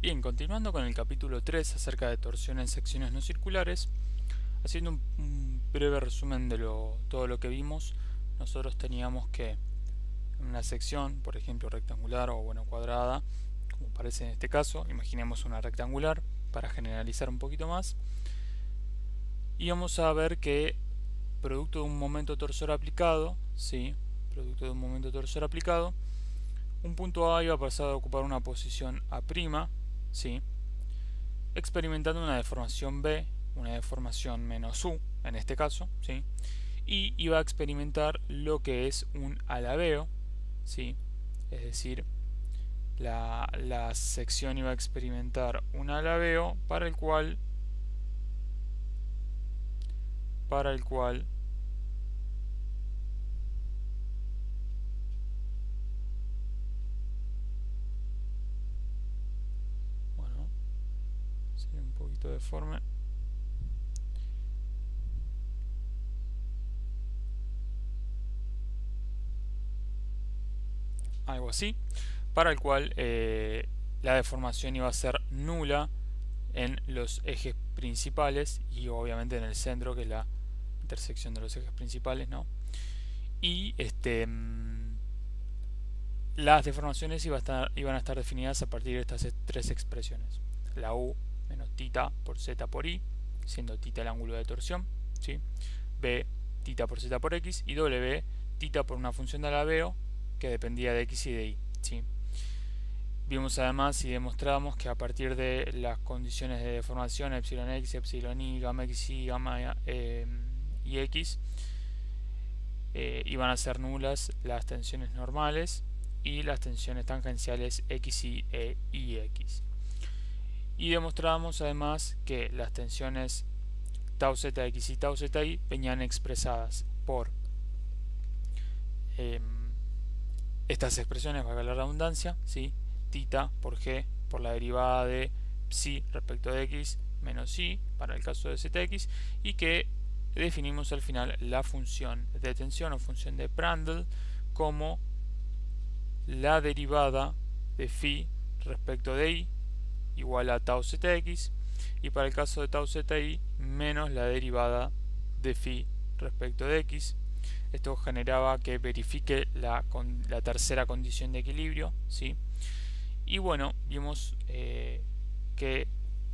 Bien, continuando con el capítulo 3 acerca de torsión en secciones no circulares, haciendo un breve resumen de todo lo que vimos, nosotros teníamos que en una sección, por ejemplo rectangular o bueno cuadrada, como parece en este caso, imaginemos una rectangular para generalizar un poquito más, íbamos a ver que producto de un momento torsor aplicado, ¿sí? Producto de un momento torsor aplicado, un punto A iba a pasar a ocupar una posición A', ¿sí? Experimentando una deformación B, una deformación menos U, en este caso, ¿sí? Y iba a experimentar lo que es un alabeo, ¿sí? Es decir, la sección iba a experimentar un alabeo para el cual bueno, sería un poquito deforme, algo así, para el cual la deformación iba a ser nula en los ejes principales y obviamente en el centro, que es la intersección de los ejes principales, ¿no? Y las deformaciones iban a estar definidas a partir de estas tres expresiones: la U menos tita por z por i, siendo tita el ángulo de torsión, ¿sí? B tita por z por x, y W tita por una función de alabeo que dependía de x y de y, ¿sí? Vimos además y demostramos que a partir de las condiciones de deformación epsilon x, epsilon y, gamma y x, iban a ser nulas las tensiones normales y las tensiones tangenciales x y e y x. Y demostramos además que las tensiones tau zx y tau zi venían expresadas por estas expresiones, valga la redundancia, ¿sí? Tita por g por la derivada de psi respecto de x menos i para el caso de zx, y que definimos al final la función de tensión o función de Prandtl como la derivada de phi respecto de i igual a tau zx, y para el caso de tau zi menos la derivada de phi respecto de x. Esto generaba que verifique la tercera condición de equilibrio, ¿sí? Y bueno, vimos que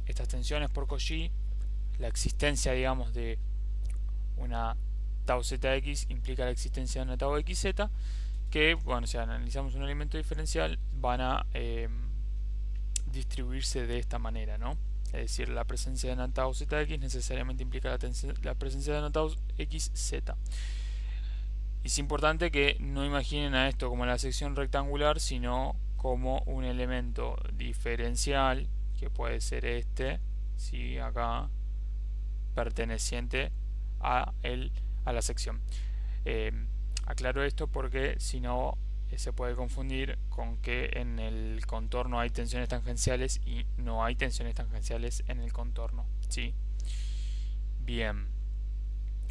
estas tensiones por Cauchy, la existencia, digamos, de una tau zx implica la existencia de una tau xz, que, bueno, si analizamos un elemento diferencial, van a distribuirse de esta manera, ¿no? Es decir, la presencia de una tau zx necesariamente implica la presencia de una tau xz. Es importante que no imaginen a esto como la sección rectangular, sino como un elemento diferencial, que puede ser este, ¿sí? Acá, perteneciente a la sección. Aclaro esto porque si no se puede confundir con que en el contorno hay tensiones tangenciales y no hay tensiones tangenciales en el contorno, ¿sí? Bien.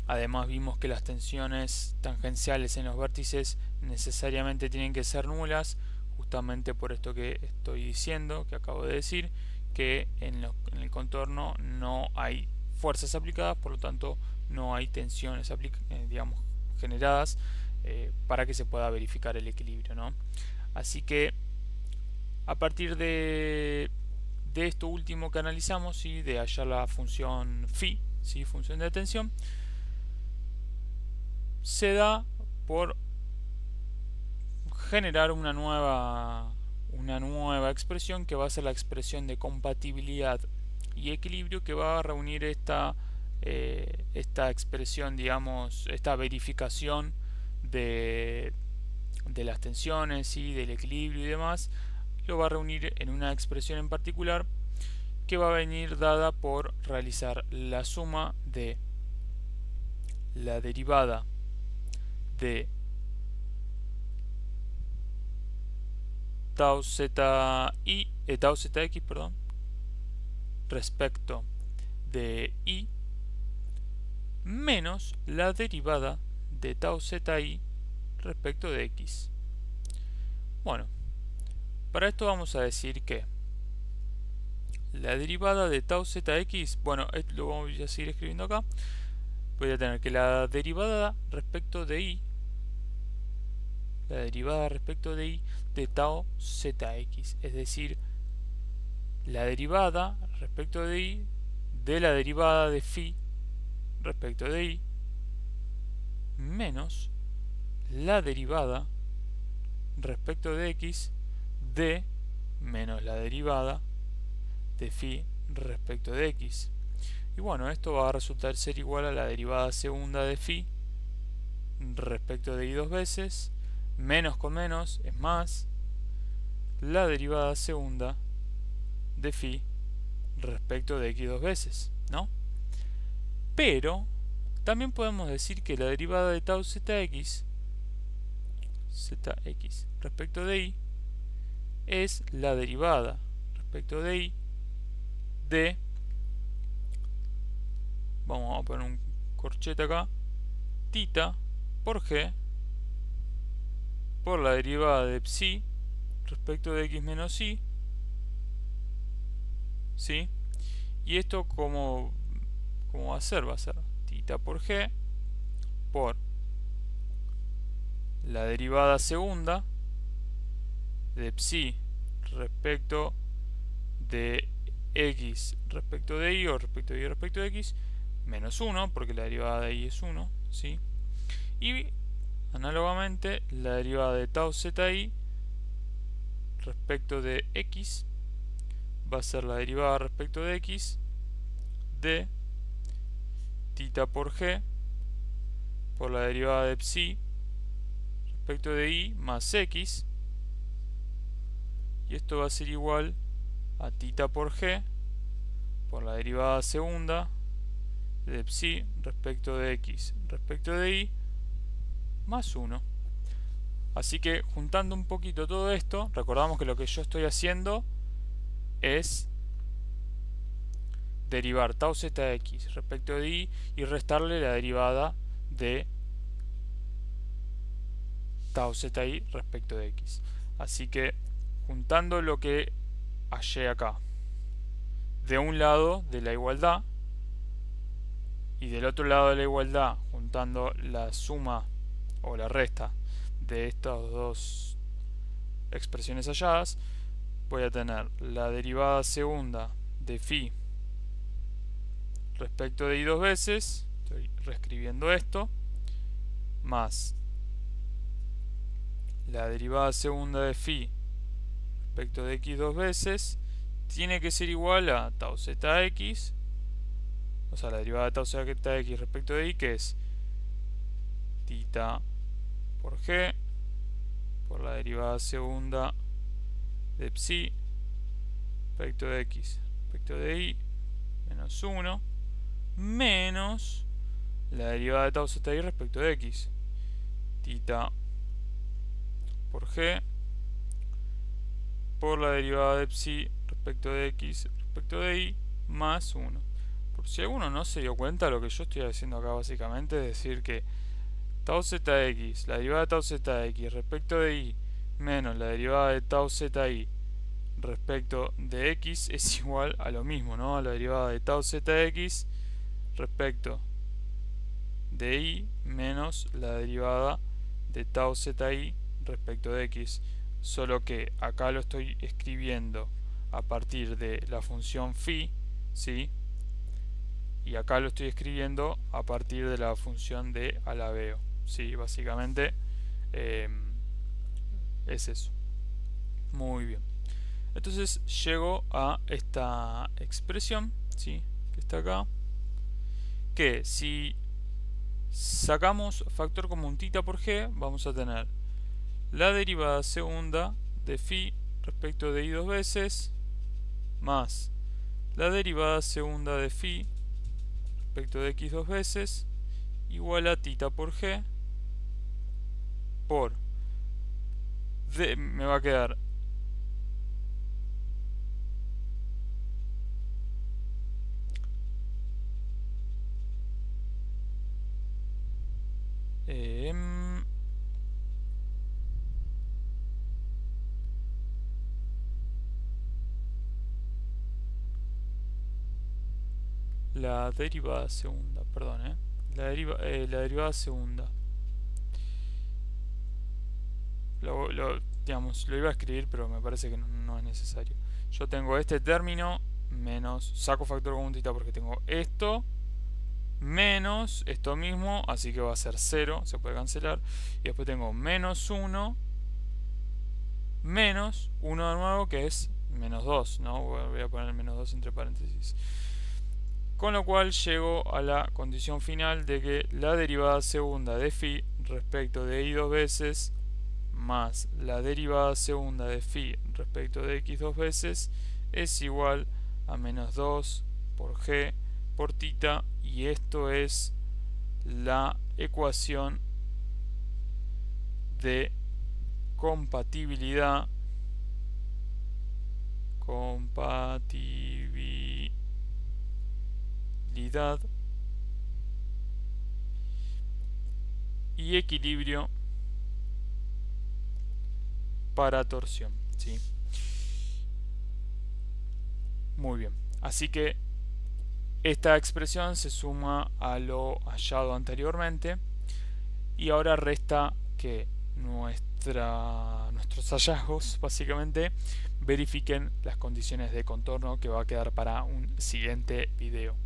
Además vimos que las tensiones tangenciales en los vértices necesariamente tienen que ser nulas, justamente por esto que estoy diciendo, que acabo de decir, que en el contorno no hay fuerzas aplicadas, por lo tanto no hay tensiones digamos, generadas para que se pueda verificar el equilibrio, ¿no? Así que a partir de esto último que analizamos, ¿sí? De hallar la función phi, ¿sí? Función de tensión, se da por generar una nueva expresión, que va a ser la expresión de compatibilidad y equilibrio, que va a reunir esta expresión, digamos, esta verificación de las tensiones y del equilibrio y demás. Lo va a reunir en una expresión en particular que va a venir dada por realizar la suma de la derivada de tau zx, perdón, respecto de i menos la derivada de tau zi respecto de x. Bueno, para esto vamos a decir que la derivada de tau zx, bueno, esto lo vamos a seguir escribiendo acá, voy a tener que la derivada respecto de i, la derivada respecto de i de tau zx, es decir, la derivada respecto de i de la derivada de phi respecto de i menos la derivada respecto de x de menos la derivada de phi respecto de x. Y bueno, esto va a resultar ser igual a la derivada segunda de phi respecto de y dos veces, menos con menos es más, la derivada segunda de phi respecto de x dos veces, ¿no? Pero también podemos decir que la derivada de tau zx respecto de y es la derivada respecto de y de, vamos a poner un corchete acá, tita por g por la derivada de psi respecto de x menos y, ¿sí? Y esto ¿cómo va a ser? Va a ser tita por g por la derivada segunda de psi respecto de x respecto de y, o respecto de y respecto de x, menos 1, porque la derivada de y es 1, ¿sí? Y análogamente la derivada de tau zi respecto de x va a ser la derivada respecto de x de tita por g por la derivada de psi respecto de y más x, y esto va a ser igual a tita por g por la derivada segunda de psi respecto de x respecto de y más 1. Así que juntando un poquito todo esto, recordamos que lo que yo estoy haciendo es derivar tau zx respecto de y restarle la derivada de tau zi respecto de x. Así que juntando lo que hallé acá de un lado de la igualdad y del otro lado de la igualdad, juntando la suma o la resta de estas dos expresiones halladas, voy a tener la derivada segunda de phi respecto de y dos veces, estoy reescribiendo esto, más la derivada segunda de phi respecto de x dos veces, tiene que ser igual a tau zx, o sea, la derivada de tau zx respecto de y, que es tita por g por la derivada segunda de psi respecto de x respecto de y menos 1 menos la derivada de tau zi respecto de x, tita por g por la derivada de psi respecto de x respecto de y más 1. Por si alguno no se dio cuenta, lo que yo estoy haciendo acá básicamente es decir que tau zx, la derivada de tau zx respecto de y menos la derivada de tau zi respecto de x es igual a lo mismo, ¿no? A la derivada de tau zx respecto de y menos la derivada de tau zi respecto de x, solo que acá lo estoy escribiendo a partir de la función phi, ¿sí? Y acá lo estoy escribiendo a partir de la función de alabeo, ¿sí? Básicamente es eso. Muy bien. Entonces llego a esta expresión, ¿sí? Que está acá, que si sacamos factor común tita por g, vamos a tener la derivada segunda de phi respecto de y dos veces más la derivada segunda de phi respecto de x dos veces igual a tita por g por me va a quedar la derivada segunda, perdón, la derivada segunda. Digamos, lo iba a escribir, pero me parece que no es necesario. Yo tengo este término menos, saco factor común θ porque tengo esto, menos esto mismo, así que va a ser 0, se puede cancelar. Y después tengo menos 1, menos 1 de nuevo, que es menos 2, ¿no? Voy a poner menos 2 entre paréntesis. Con lo cual llego a la condición final de que la derivada segunda de phi respecto de y dos veces más la derivada segunda de phi respecto de x dos veces es igual a menos 2 por g por θ, y esto es la ecuación de compatibilidad y equilibrio para torsión, ¿sí? Muy bien, así que esta expresión se suma a lo hallado anteriormente y ahora resta que nuestros hallazgos básicamente verifiquen las condiciones de contorno, que va a quedar para un siguiente video.